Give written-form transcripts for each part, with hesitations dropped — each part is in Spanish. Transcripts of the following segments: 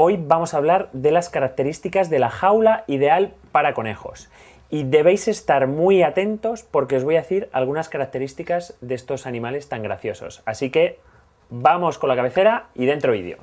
Hoy vamos a hablar de las características de la jaula ideal para conejos. Y debéis estar muy atentos porque os voy a decir algunas características de estos animales tan graciosos. Así que vamos con la cabecera y dentro vídeo.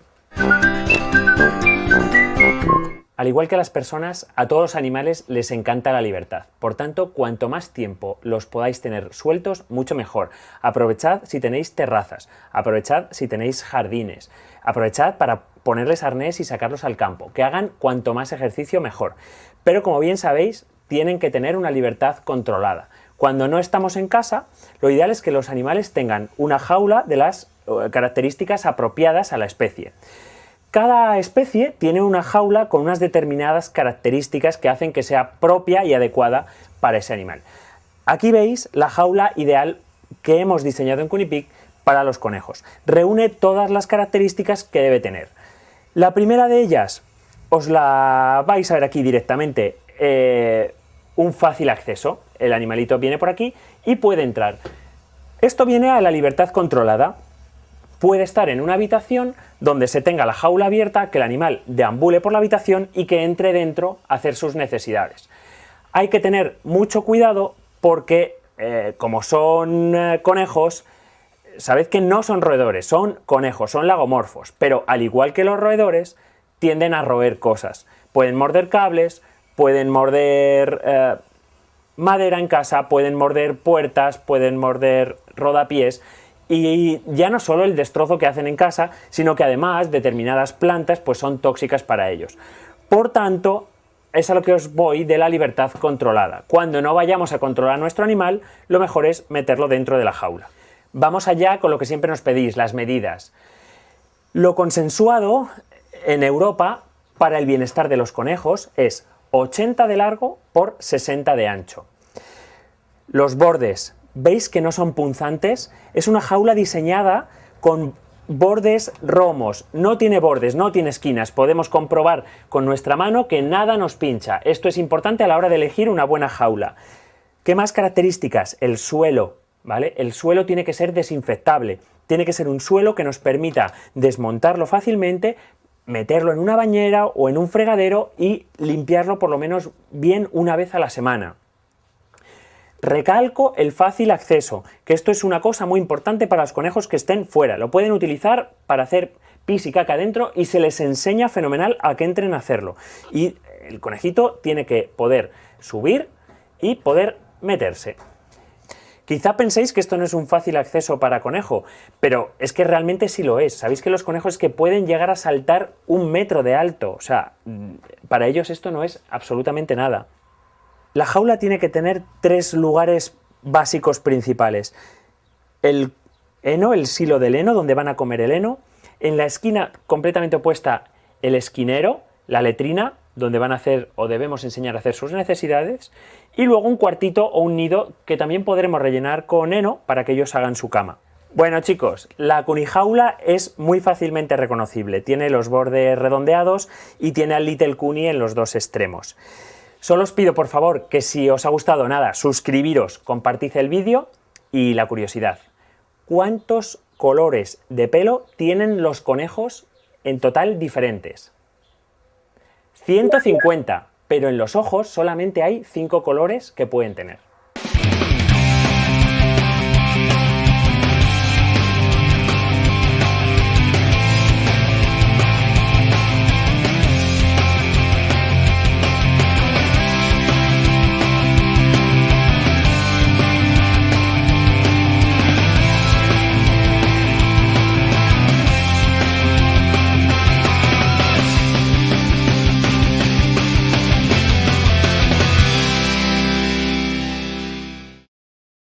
Al igual que a las personas, a todos los animales les encanta la libertad. Por tanto, cuanto más tiempo los podáis tener sueltos, mucho mejor. Aprovechad si tenéis terrazas, aprovechad si tenéis jardines, aprovechad para ponerles arnés y sacarlos al campo. Que hagan cuanto más ejercicio, mejor. Pero como bien sabéis, tienen que tener una libertad controlada. Cuando no estamos en casa, lo ideal es que los animales tengan una jaula de las características apropiadas a la especie. Cada especie tiene una jaula con unas determinadas características que hacen que sea propia y adecuada para ese animal. Aquí veis la jaula ideal que hemos diseñado en Cunipic para los conejos. Reúne todas las características que debe tener. La primera de ellas, os la vais a ver aquí directamente, un fácil acceso. El animalito viene por aquí y puede entrar. Esto viene a la libertad controlada. Puede estar en una habitación donde se tenga la jaula abierta, que el animal deambule por la habitación y que entre dentro a hacer sus necesidades. Hay que tener mucho cuidado porque, como son conejos, sabed que no son roedores, son conejos, son lagomorfos, pero al igual que los roedores, tienden a roer cosas. Pueden morder cables, pueden morder madera en casa, pueden morder puertas, pueden morder rodapiés. Y ya no solo el destrozo que hacen en casa, sino que además determinadas plantas pues son tóxicas para ellos. Por tanto, es a lo que os voy de la libertad controlada. Cuando no vayamos a controlar a nuestro animal, lo mejor es meterlo dentro de la jaula. Vamos allá con lo que siempre nos pedís, las medidas. Lo consensuado en Europa para el bienestar de los conejos es 80 de largo por 60 de ancho. Los bordes, ¿veis que no son punzantes? Es una jaula diseñada con bordes romos, no tiene bordes, no tiene esquinas. Podemos comprobar con nuestra mano que nada nos pincha. Esto es importante a la hora de elegir una buena jaula. ¿Qué más características? El suelo, ¿vale? El suelo tiene que ser desinfectable, tiene que ser un suelo que nos permita desmontarlo fácilmente, meterlo en una bañera o en un fregadero y limpiarlo por lo menos bien una vez a la semana. Recalco el fácil acceso, que esto es una cosa muy importante para los conejos que estén fuera. Lo pueden utilizar para hacer pis y caca dentro y se les enseña fenomenal a que entren a hacerlo. Y el conejito tiene que poder subir y poder meterse. Quizá penséis que esto no es un fácil acceso para conejo, pero es que realmente sí lo es. Sabéis que los conejos que pueden llegar a saltar 1 metro de alto, o sea, para ellos esto no es absolutamente nada. La jaula tiene que tener 3 lugares básicos principales. El heno, el silo del heno, donde van a comer el heno. En la esquina completamente opuesta, el esquinero, la letrina, donde van a hacer o debemos enseñar a hacer sus necesidades. Y luego un cuartito o un nido que también podremos rellenar con heno para que ellos hagan su cama. Bueno chicos, la cunijaula es muy fácilmente reconocible. Tiene los bordes redondeados y tiene al Little Cuni en los 2 extremos. Solo os pido por favor que si os ha gustado nada, suscribiros, compartid el vídeo y la curiosidad. ¿Cuántos colores de pelo tienen los conejos en total diferentes? 150, pero en los ojos solamente hay 5 colores que pueden tener.